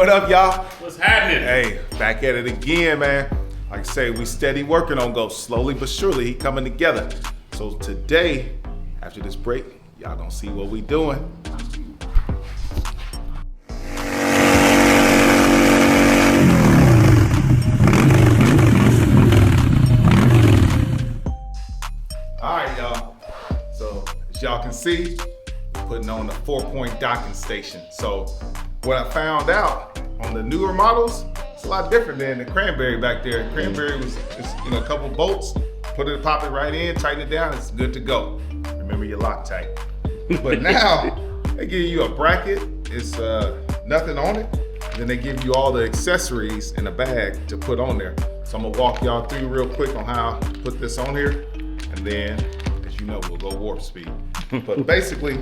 what up, y'all? What's happening? Hey, back at it again, man. Like I say, we steady working on Ghost. Slowly but surely, he coming together. So today, after this break, y'all gonna see what we doing. All right, y'all. So as y'all can see, we're putting on the 4-point docking station. So what I found out on the newer models, it's a lot different than the Cranberry back there. Cranberry was just, a couple bolts, pop it right in, tighten it down, it's good to go. Remember your Loctite. But now they give you a bracket, it's nothing on it. Then they give you all the accessories in a bag to put on there. So I'm gonna walk y'all through real quick on how to put this on here. And then, as you know, we'll go warp speed. But basically,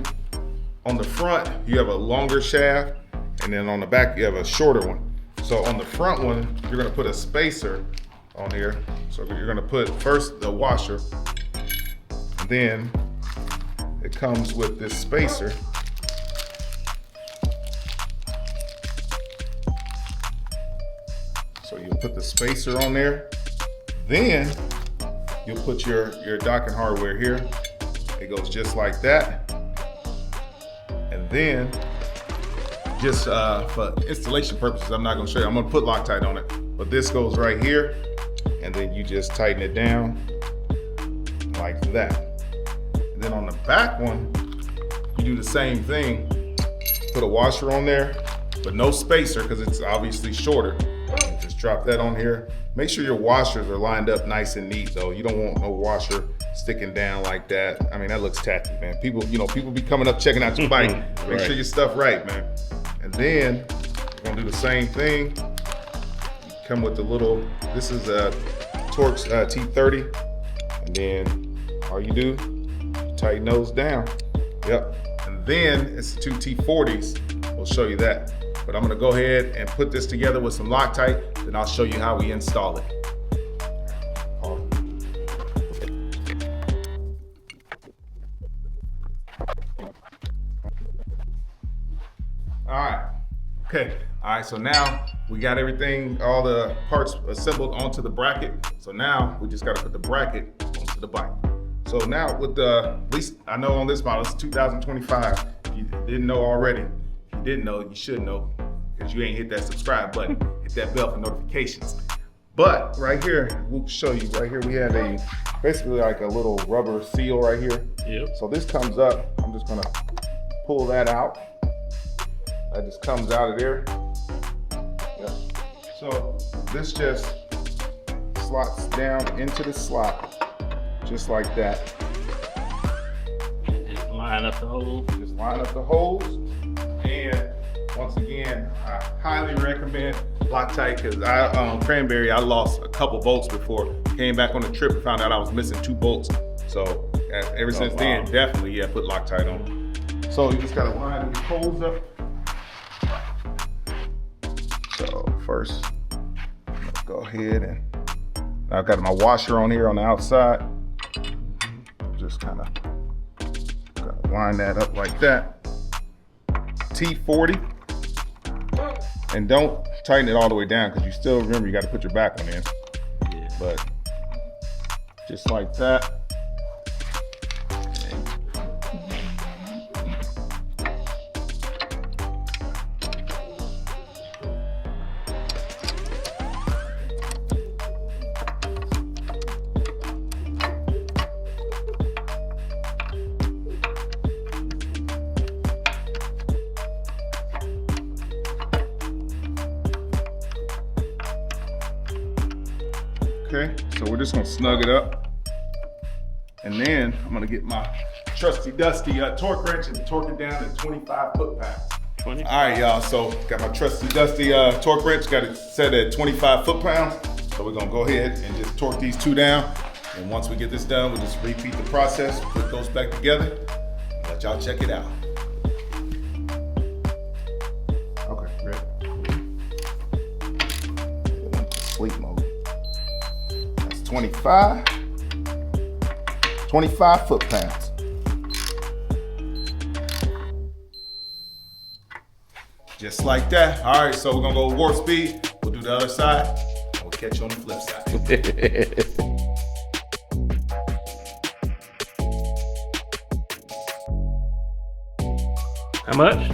on the front, you have a longer shaft, and then on the back, you have a shorter one. So on the front one, you're gonna put a spacer on here. So you're gonna put first the washer, and then it comes with this spacer. So you put the spacer on there. Then you'll put your docking hardware here. It goes just like that. And then, just for installation purposes, I'm not gonna show you. I'm gonna put Loctite on it. But this goes right here. And then you just tighten it down like that. And then on the back one, you do the same thing. Put a washer on there, but no spacer because it's obviously shorter. Just drop that on here. Make sure your washers are lined up nice and neat though. You don't want no washer sticking down like that. I mean, that looks tacky, man. People be coming up checking out your bike. Make sure your stuff right, man. And then we're gonna do the same thing. You come with the little, this is a Torx T30. And then all you do, you tighten those down. Yep. And then it's the two T40s. We'll show you that. But I'm gonna go ahead and put this together with some Loctite, then I'll show you how we install it. All right, okay. All right, so now we got everything, all the parts assembled onto the bracket. So now we just gotta put the bracket onto the bike. So now with at least I know on this model, it's 2025. If you didn't know already, if you didn't know, you should know, because you ain't hit that subscribe button, hit that bell for notifications. But right here, we'll show you, right here we have basically like a little rubber seal right here. Yep. So this comes up, I'm just gonna pull that out. That just comes out of there. Yep. So this just slots down into the slot, just like that. Just line up the holes. Just line up the holes. And once again, I highly recommend Loctite because Cranberry, I lost a couple bolts before. Came back on the trip and found out I was missing 2 bolts. So ever since then, definitely, put Loctite on. So you just gotta line these holes up. So first, let's go ahead and I've got my washer on here on the outside. Just kind of line that up like that. T40, and don't tighten it all the way down because you still remember you got to put your back one in. Yeah. But just like that. Okay, so we're just gonna snug it up. And then I'm gonna get my trusty dusty torque wrench and torque it down to 25 foot-pounds. 20. All right, y'all, so got my trusty dusty torque wrench, got it set at 25 foot-pounds. So we're gonna go ahead and just torque these 2 down. And once we get this done, we'll just repeat the process, put those back together, and let y'all check it out. Okay, ready? Sleep mode. 25 foot-pounds. Just like that. All right, so we're gonna go warp speed. We'll do the other side. And we'll catch you on the flip side. How much?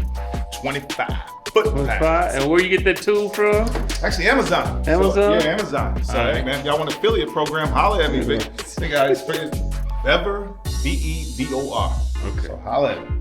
25 foot-pounds. And where you get that tool from? Actually, Amazon. Amazon? So, yeah, Amazon. So, hey, man, if y'all want an affiliate program, holla at me, big. I think I experienced Bevor, B-E-V-O-R. Okay. So, holla at me.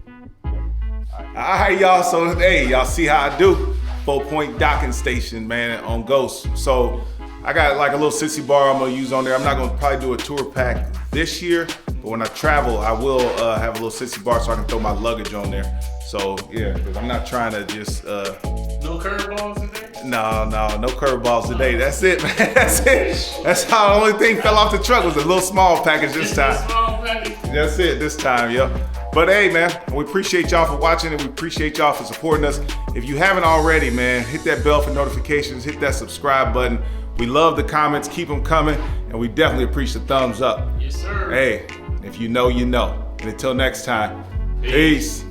All right, y'all. So, hey, y'all see how I do. 4-point docking station, man, on Ghost. So, I got like a little sissy bar I'm gonna use on there. I'm not gonna probably do a tour pack this year, but when I travel, I will have a little sissy bar so I can throw my luggage on there. So yeah, because I'm not trying to just No curveballs today? no curveballs today. That's it, man. That's it. That's how the only thing fell off the truck was a little small package this time. Small package. That's it this time, yo. But hey, man, we appreciate y'all for watching and we appreciate y'all for supporting us. If you haven't already, man, hit that bell for notifications, hit that subscribe button. We love the comments, keep them coming, and we definitely appreciate the thumbs up. Yes, sir. Hey, if you know, you know. And until next time, peace.